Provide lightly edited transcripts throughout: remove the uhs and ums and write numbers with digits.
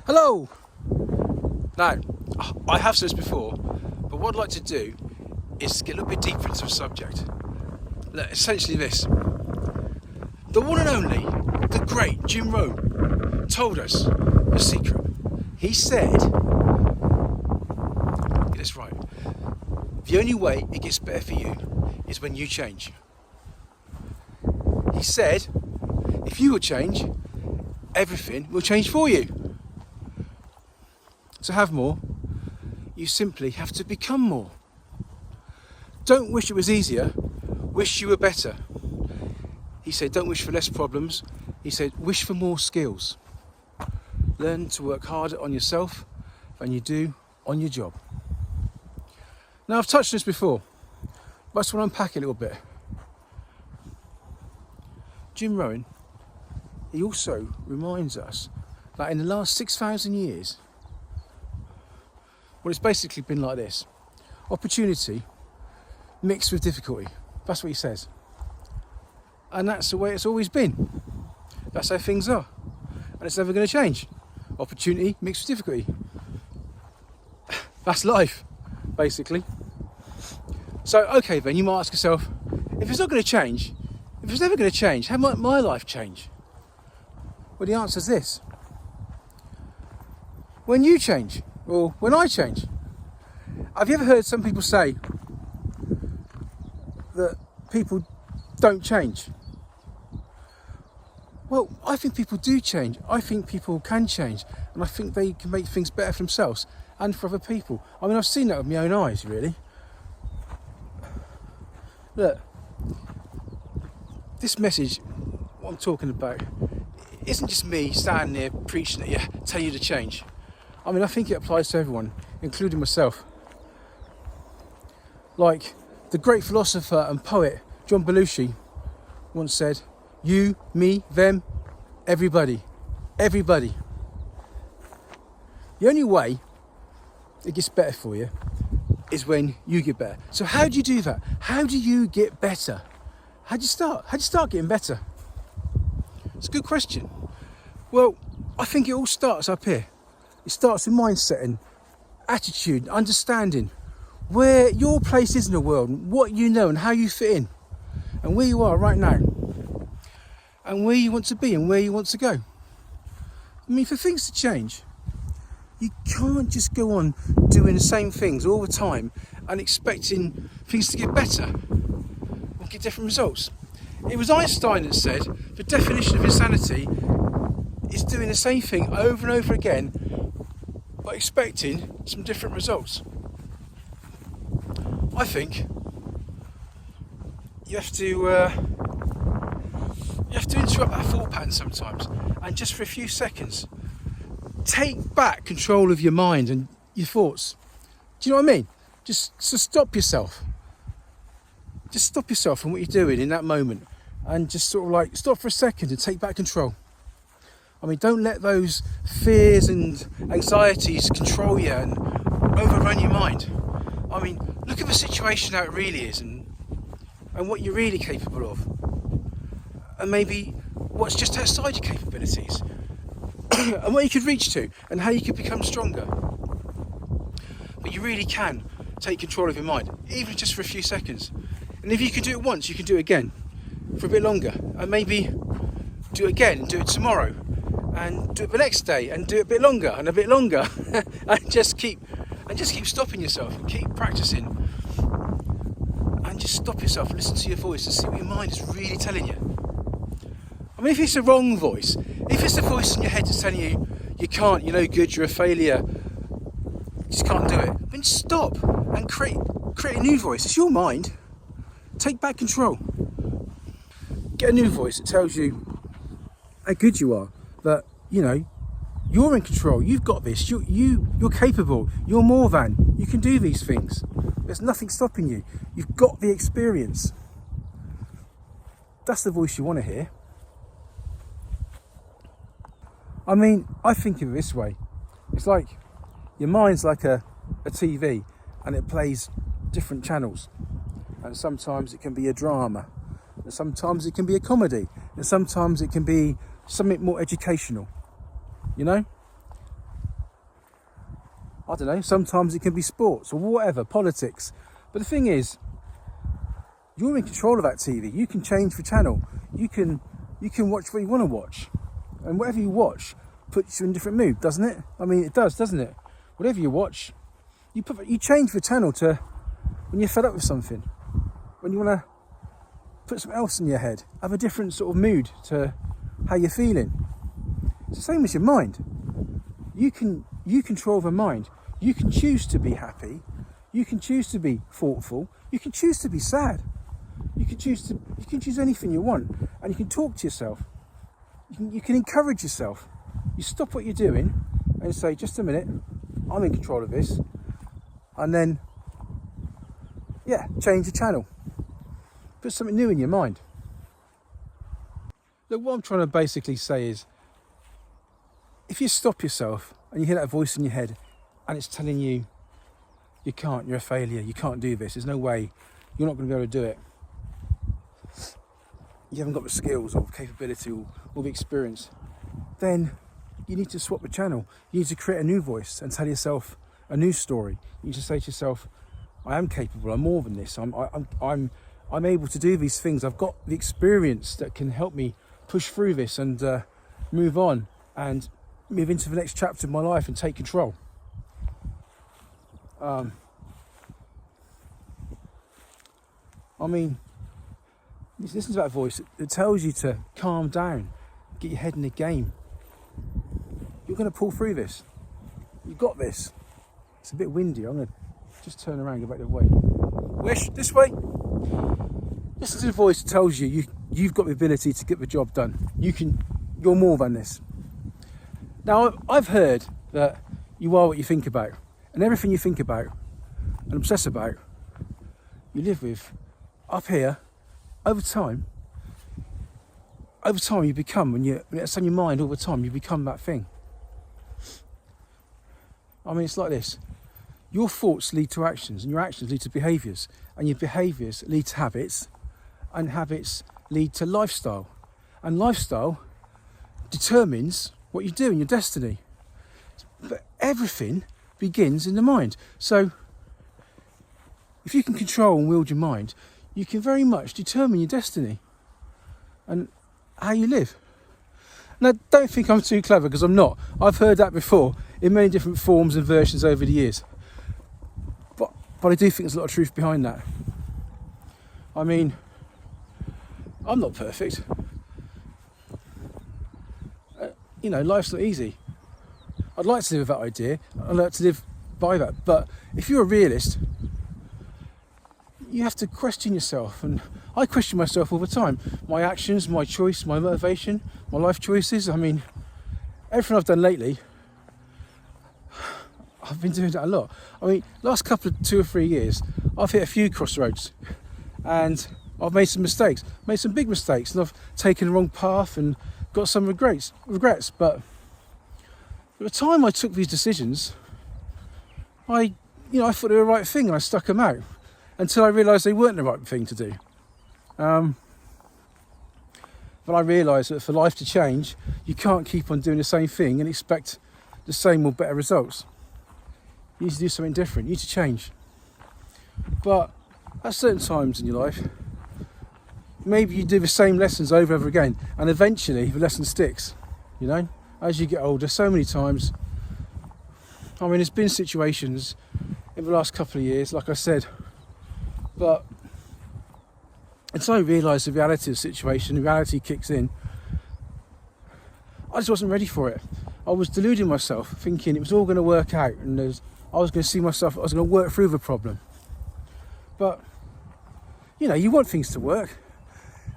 Hello! Now, I have said this before, but what I'd like to do is get a little bit deeper into the subject. Look, essentially this. The one and only, the great Jim Rohn told us the secret. He said, get this right, the only way it gets better for you is when you change. He said, if you will change, everything will change for you. To have more, you simply have to become more. Don't wish it was easier, wish you were better. He said, don't wish for less problems. He said, wish for more skills. Learn to work harder on yourself than you do on your job. Now, I've touched on this before, but I just want to unpack it a little bit. Jim Rohn, he also reminds us that in the last 6,000 years, well, it's basically been like this. Opportunity mixed with difficulty. That's what he says. And that's the way it's always been. That's how things are. And it's never going to change. Opportunity mixed with difficulty. That's life, basically. So, okay then, you might ask yourself, if it's not going to change, if it's never going to change, how might my life change? Well, the answer is this. When you change, or when I change. Have you ever heard some people say that people don't change? Well, I think people do change. I think people can change, and I think they can make things better for themselves and for other people. I mean, I've seen that with my own eyes, really. Look, this message, what I'm talking about, isn't just me standing there preaching at you, telling you to change. I mean, I think it applies to everyone, including myself. Like the great philosopher and poet John Belushi once said, you, me, them, everybody. Everybody. The only way it gets better for you is when you get better. So how do you do that? How do you get better? How do you start? How do you start getting better? It's a good question. Well, I think it all starts up here. It starts with mindset and attitude, understanding where your place is in the world, what you know and how you fit in, and where you are right now, and where you want to be and where you want to go. I mean, for things to change, you can't just go on doing the same things all the time and expecting things to get better or get different results. It was Einstein that said the definition of insanity is doing the same thing over and over again but expecting some different results. I think you have to interrupt that thought pattern sometimes, and just for a few seconds take back control of your mind and your thoughts. Do you know what I mean? Just stop yourself. Just stop yourself from what you're doing in that moment, and just sort of like stop for a second and take back control. I mean, don't let those fears and anxieties control you and overrun your mind. I mean, look at the situation how it really is and what you're really capable of. And maybe what's just outside your capabilities. And what you could reach to and how you could become stronger. But you really can take control of your mind, even just for a few seconds. And if you can do it once, you can do it again for a bit longer. And maybe do it again, do it tomorrow. And do it the next day, and do it a bit longer, and just keep stopping yourself, and keep practicing, and just stop yourself and listen to your voice and see what your mind is really telling you. I mean, if it's a wrong voice, if it's a voice in your head that's telling you you can't, you're no good, you're a failure, you just can't do it, then stop and create a new voice. It's your mind. Take back control. Get a new voice that tells you how good you are. That, you know, you're in control, you've got this, you're capable, you're more than, you can do these things. There's nothing stopping you. You've got the experience. That's the voice you want to hear. I mean, I think of it this way. It's like your mind's like a TV, and it plays different channels. And sometimes it can be a drama, and sometimes it can be a comedy, and sometimes it can be something more educational, you know? I don't know, sometimes it can be sports or whatever, politics. But the thing is, you're in control of that TV. You can change the channel. You can watch what you want to watch. And whatever you watch puts you in a different mood, doesn't it? I mean, it does, doesn't it? Whatever you watch, you change the channel to when you're fed up with something. When you want to put something else in your head. Have a different sort of mood to how you're feeling. It's the same as your mind. You control the mind. You can choose to be happy. You can choose to be thoughtful. You can choose to be sad. You can choose anything you want, and you can talk to yourself. You can encourage yourself. You stop what you're doing and say, just a minute, I'm in control of this, and then change the channel. Put something new in your mind. Look, what I'm trying to basically say is, if you stop yourself and you hear that voice in your head and it's telling you you can't, you're a failure, you can't do this, there's no way, you're not going to be able to do it, you haven't got the skills or capability or the experience, then you need to swap the channel. You need to create a new voice and tell yourself a new story. You need to say to yourself, I am capable, I'm more than this, I'm able to do these things, I've got the experience that can help me push through this and move on and move into the next chapter of my life and take control. I mean, listen to that voice. It tells you to calm down, get your head in the game. You're going to pull through this. You've got this. It's a bit windy. I'm going to just turn around and go back the other way. Wish, this way. Listen to the voice that tells you've got the ability to get the job done. You're more than this. Now, I've heard that you are what you think about, and everything you think about and obsess about, you live with. Up here, over time you become, when it's on your mind all the time, you become that thing. I mean, it's like this. Your thoughts lead to actions, and your actions lead to behaviours, and your behaviours lead to habits, and habits lead to lifestyle, and lifestyle determines what you do in your destiny. But everything begins in the mind. So if you can control and wield your mind, you can very much determine your destiny and how you live. Now, don't think I'm too clever, because I'm not. I've heard that before in many different forms and versions over the years. But I do think there's a lot of truth behind that. I mean, I'm not perfect. Life's not easy. I'd like to live with that idea. I'd like to live by that. But if you're a realist, you have to question yourself. And I question myself all the time. My actions, my choice, my motivation, my life choices. I mean, everything I've done lately, I've been doing that a lot. I mean, last couple of 2 or 3 years, I've hit a few crossroads. And I've made some mistakes, made some big mistakes. And I've taken the wrong path and got some regrets. But at the time I took these decisions, I thought they were the right thing, and I stuck them out until I realised they weren't the right thing to do. But I realised that for life to change, you can't keep on doing the same thing and expect the same or better results. You need to do something different. You need to change. But at certain times in your life, maybe you do the same lessons over and over again, and eventually the lesson sticks. As you get older, so many times. I mean, there's been situations in the last couple of years, like I said, but until I realised the reality of the situation, the reality kicks in, I just wasn't ready for it. I was deluding myself, thinking it was all going to work out, and I was going to see myself, I was going to work through the problem. But, you want things to work,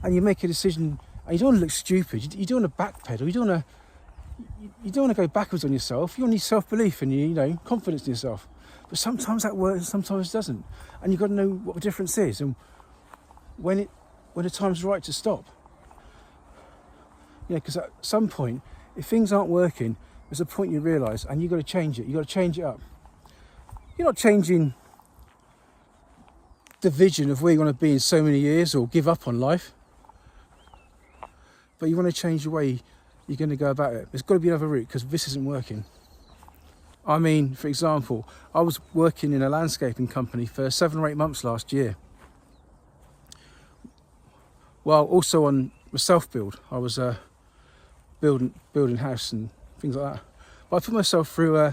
and you make a decision, and you don't want to look stupid, you don't want to backpedal, you don't want to go backwards on yourself. You need self-belief and confidence in yourself. But sometimes that works and sometimes it doesn't. And you've got to know what the difference is, and when the time's right to stop. Because at some point, if things aren't working, there's a point you realise, and you've got to change it. You've got to change it up. You're not changing the vision of where you want to be in so many years or give up on life. But you want to change the way you're going to go about it. There's got to be another route, because this isn't working. I mean, for example, I was working in a landscaping company for 7 or 8 months last year. Well, also on a self-build. I was building house and things like that. But I put myself through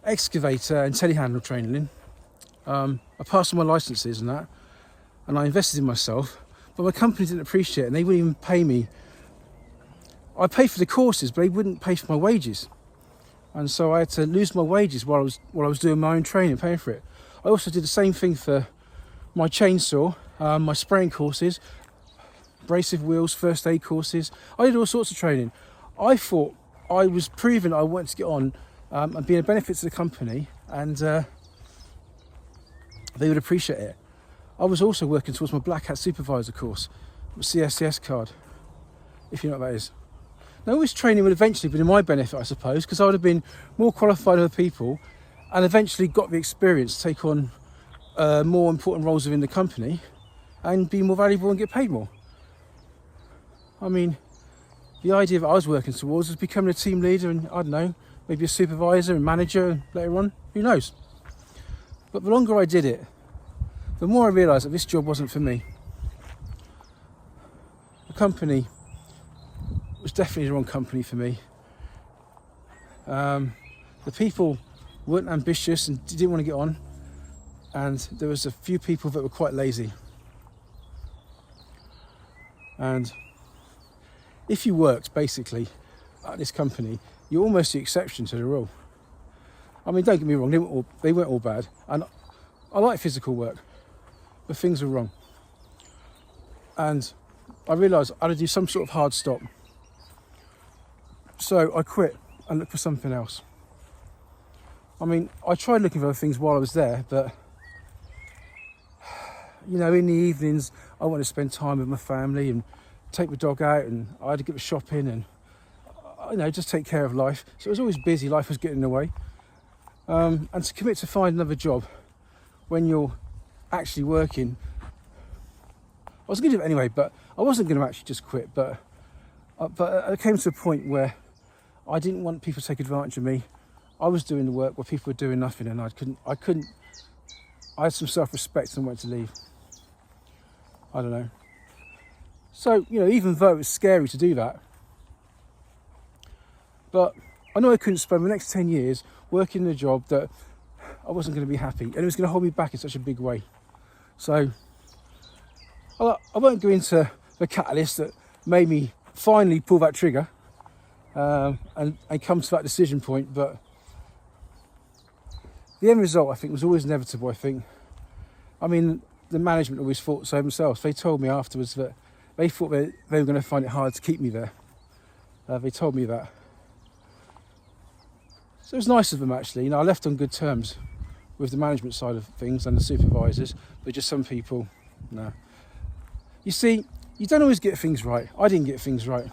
excavator and telehandler training. I passed all my licenses and that, and I invested in myself. But my company didn't appreciate it, and they wouldn't even pay me. I paid for the courses, but they wouldn't pay for my wages. And so I had to lose my wages while I was doing my own training, paying for it. I also did the same thing for my chainsaw, my spraying courses, abrasive wheels, first aid courses. I did all sorts of training. I thought I was proving I wanted to get on and be a benefit to the company, and they would appreciate it. I was also working towards my Black Hat Supervisor course, CSCS card, if you know what that is. Now, all this training would eventually be to my benefit, I suppose, because I would have been more qualified than other people and eventually got the experience to take on more important roles within the company and be more valuable and get paid more. I mean, the idea that I was working towards was becoming a team leader and, I don't know, maybe a supervisor and manager later on, who knows. But the longer I did it, the more I realised that this job wasn't for me. The company was definitely the wrong company for me. The people weren't ambitious and didn't want to get on, and there was a few people that were quite lazy. And if you worked basically at this company, you're almost the exception to the rule. I mean, don't get me wrong, they weren't all bad, and I like physical work, but things were wrong. And I realised I had to do some sort of hard stop. So I quit and looked for something else. I mean, I tried looking for other things while I was there, but you know, in the evenings I wanted to spend time with my family and take my dog out, and I had to get shopping and, you know, just take care of life. So it was always busy, life was getting in the way. And to commit to find another job when you're actually working, I was going to do it anyway, but I wasn't going to actually just quit. But I came to a point where I didn't want people to take advantage of me. I was doing the work where people were doing nothing, and I couldn't. I had some self-respect and wanted to leave. I don't know. So, you know, even though it was scary to do that, but I know I couldn't spend the next 10 years working in a job that I wasn't going to be happy, and it was going to hold me back in such a big way. So I won't go into the catalyst that made me finally pull that trigger and come to that decision point, but the end result, I think, was always inevitable, I think. I mean, the management always thought so themselves. They told me afterwards that they thought they were going to find it hard to keep me there. They told me that. So it was nice of them, actually. You know, I left on good terms with the management side of things and the supervisors, but just some people, no. You see, you don't always get things right. I didn't get things right.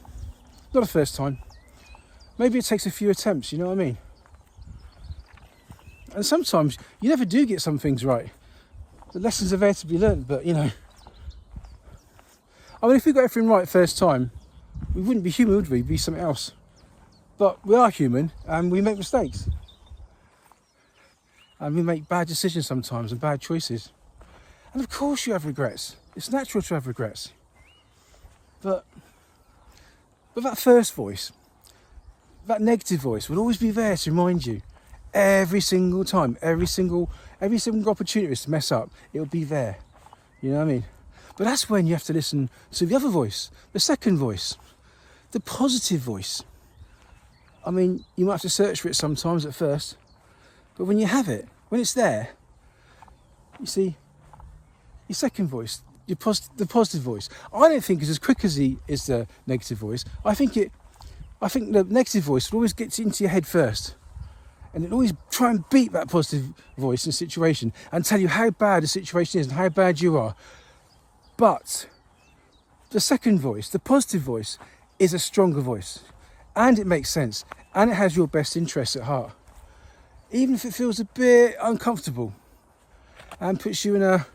Not the first time. Maybe it takes a few attempts, you know what I mean? And sometimes you never do get some things right. The lessons are there to be learnt, but, you know. I mean, if we got everything right first time, we wouldn't be human, would we? We'd be something else. But we are human, and we make mistakes. And we make bad decisions sometimes and bad choices. And of course you have regrets. It's natural to have regrets. But that first voice, that negative voice, will always be there to remind you. Every single time, every single opportunity to mess up, it'll be there. You know what I mean? But that's when you have to listen to the other voice, the second voice, the positive voice. I mean, you might have to search for it sometimes at first, but when you have it, when it's there, you see, your second voice, the positive voice, I don't think is as quick as the negative voice. I think the negative voice will always get into your head first. And it'll always try and beat that positive voice in a situation and tell you how bad the situation is and how bad you are. But the second voice, the positive voice, is a stronger voice. And it makes sense. And it has your best interests at heart. Even if it feels a bit uncomfortable and puts you in a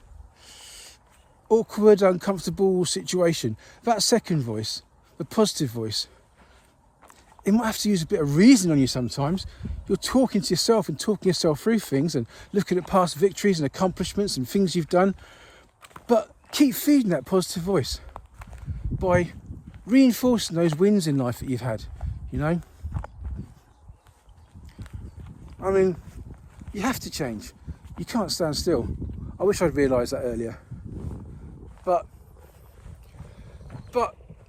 awkward, uncomfortable situation. That second voice, the positive voice, it might have to use a bit of reason on you sometimes. You're talking to yourself and talking yourself through things and looking at past victories and accomplishments and things you've done. But keep feeding that positive voice by reinforcing those wins in life that you've had, you know? I mean, you have to change. You can't stand still. I wish I'd realised that earlier. But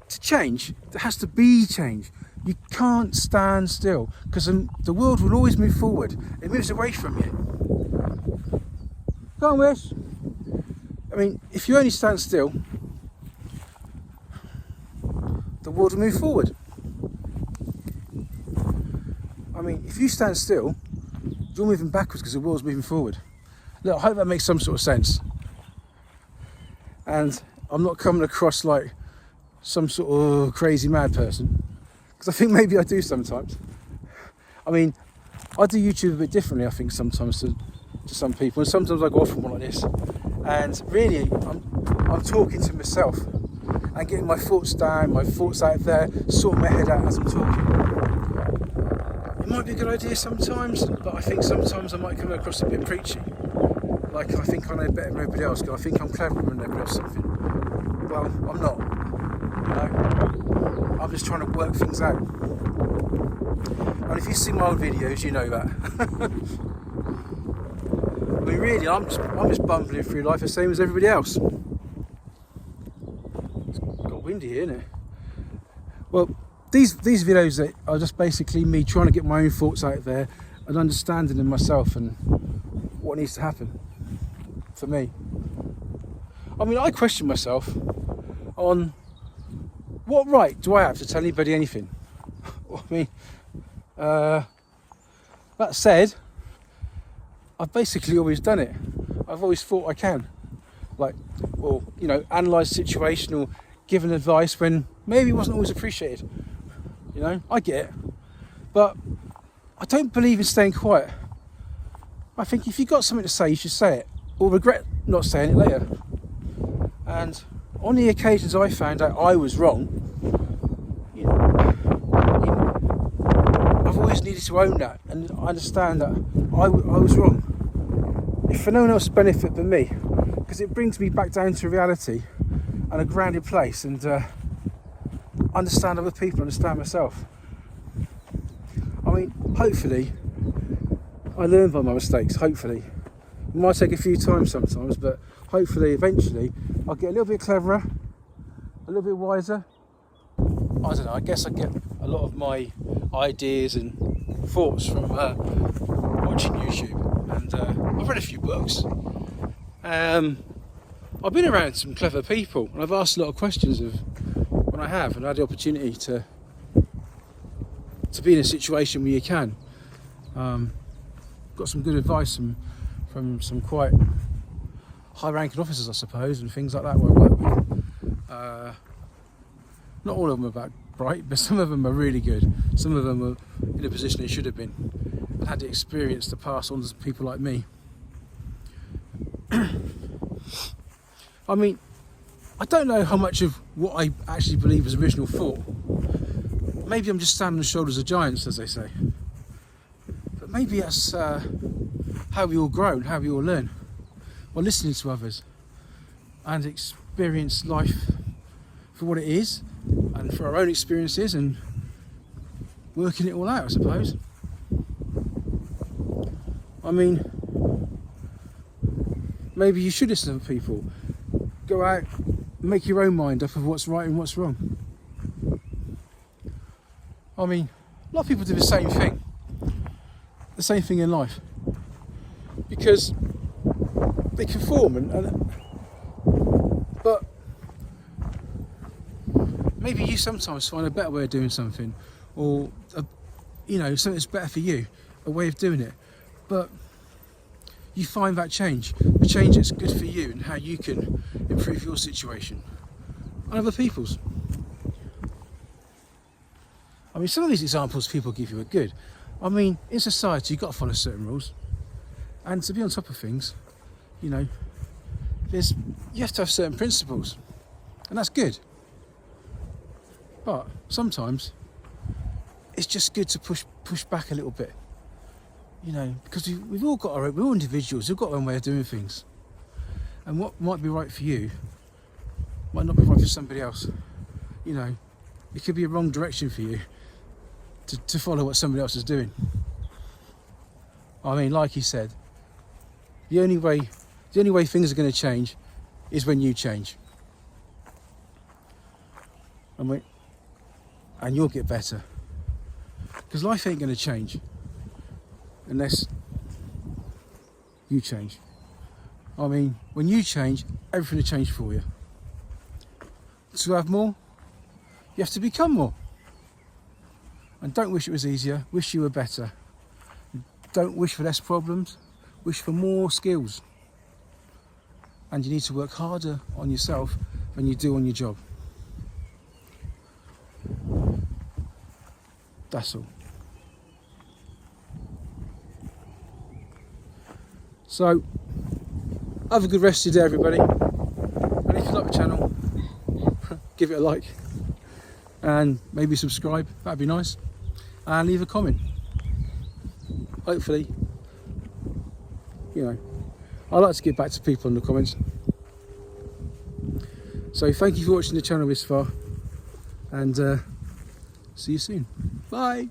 to change, there has to be change. You can't stand still, because the world will always move forward. It moves away from you. Go on, Wish. I mean, if you only stand still, the world will move forward. I mean, if you stand still, you're moving backwards because the world's moving forward. Look, I hope that makes some sort of sense. And I'm not coming across like some sort of crazy mad person, because I think maybe I do sometimes. I mean, I do YouTube a bit differently, I think, sometimes to some people, and sometimes I go off on one like this, and really I'm talking to myself and getting my thoughts down, my thoughts out there, sorting my head out as I'm talking. It might be a good idea sometimes, but I think sometimes I might come across a bit preachy, like I think I know better than everybody else, because I think I'm cleverer than everybody else something. Well, I'm not, you know. I'm just trying to work things out. And if you see my old videos, you know that. I mean, really, I'm just bumbling through life the same as everybody else. It's got windy here, isn't it? Well, these videos that are just basically me trying to get my own thoughts out there and understanding in myself and what needs to happen for me. I mean, I question myself on what right do I have to tell anybody anything? I mean, that said, I've basically always done it. I've always thought I can. Like, or, you know, analyse the situation or give an advice when maybe it wasn't always appreciated. You know, I get it. But I don't believe in staying quiet. I think if you've got something to say, you should say it, or regret not saying it later. And on the occasions I found out I was wrong, you know, I've always needed to own that and understand that I was wrong. If for no one else's benefit than me, because it brings me back down to reality and a grounded place, and understand other people, understand myself. I mean, hopefully I learn by my mistakes, hopefully. It might take a few times sometimes, but hopefully eventually I'll get a little bit cleverer, a little bit wiser. I don't know, I guess I get a lot of my ideas and thoughts from watching YouTube, and I've read a few books. I've been around some clever people, and I've asked a lot of questions when I have, and I had the opportunity to be in a situation where you can. Got some good advice from some quite high-ranking officers, I suppose, and things like that where I work with. Not all of them are that bright, but some of them are really good. Some of them are in a position they should have been, and had the experience to pass on to people like me. I mean, I don't know how much of what I actually believe is original thought. Maybe I'm just standing on the shoulders of giants, as they say. But maybe that's how we all grow and how we all learn. By listening to others and experience life for what it is and for our own experiences and working it all out, I suppose. I mean, maybe you should listen to people. Go out, make your own mind up of what's right and what's wrong. I mean, a lot of people do the same thing in life, because they conform, but maybe you sometimes find a better way of doing something, or something that's better for you, a way of doing it, but you find that change, a change that's good for you and how you can improve your situation and other people's. I mean, some of these examples people give you are good. I mean, in society you've got to follow certain rules, and to be on top of things, you know, you have to have certain principles, and that's good. But sometimes it's just good to push back a little bit, you know, because we've all got we're all individuals, we've got our own way of doing things, and what might be right for you might not be right for somebody else. You know, it could be a wrong direction for you to follow what somebody else is doing. I mean, like he said, the only way things are going to change is when you change, and you'll get better, because life ain't going to change unless you change. I mean, when you change, everything will change for you. To have more, you have to become more. And don't wish it was easier, wish you were better. Don't wish for less problems, wish for more skills. And you need to work harder on yourself than you do on your job. That's all. So, have a good rest of your day, everybody. And if you like the channel, give it a like. And maybe subscribe, that'd be nice. And leave a comment. Hopefully, you know, I like to get back to people in the comments. So thank you for watching the channel this far, and see you soon. Bye.